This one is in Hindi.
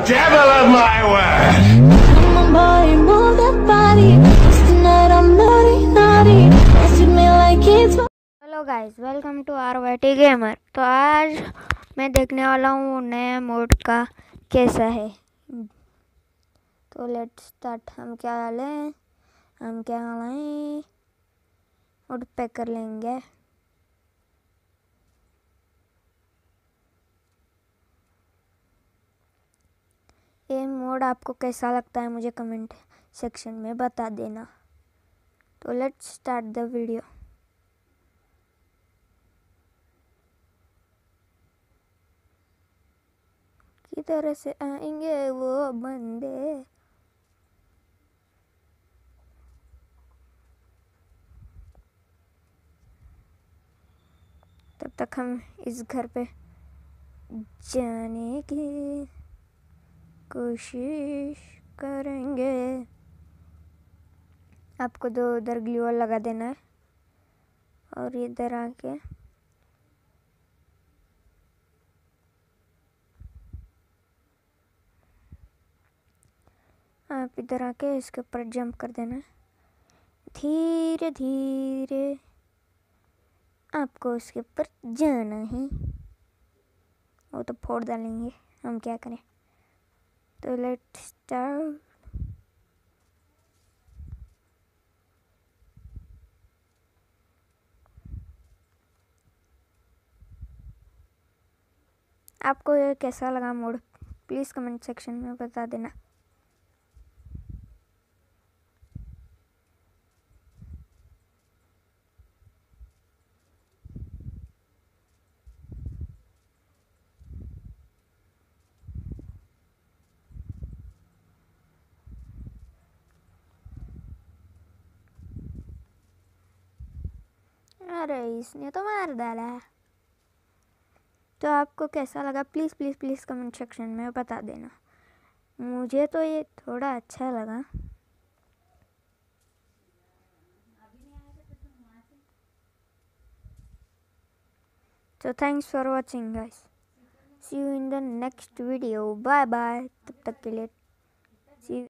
devil of my word. Hello guys, welcome to RYT gamer. तो आज मैं देखने वाला हूँ नया मोड का कैसा है। तो लेट्स स्टार्ट। हम क्या लें, हम क्या लाएं, मोड पे कर लेंगे। ये मोड आपको कैसा लगता है मुझे कमेंट सेक्शन में बता देना। तो लेट्स स्टार्ट द वीडियो। किधर से आएंगे वो बंदे। तब तक हम इस घर पे जाने की कोशिश करेंगे। आपको दो उधर ग्लू वॉल लगा देना है और इधर आके आप इधर आके इसके ऊपर जंप कर देना है। धीरे धीरे आपको उसके ऊपर जाना है। वो तो फोड़ डालेंगे, हम क्या करें। तो लेट्स स्टार्ट। आपको ये कैसा लगा मोड, प्लीज़ कमेंट सेक्शन में बता देना। अरे इसने तो मार डाला। तो आपको कैसा लगा please please please comment section में बता देना। मुझे तो ये थोड़ा अच्छा लगा। तो thanks for watching guys. See you in the next video. Bye bye. तब तक के लिए सी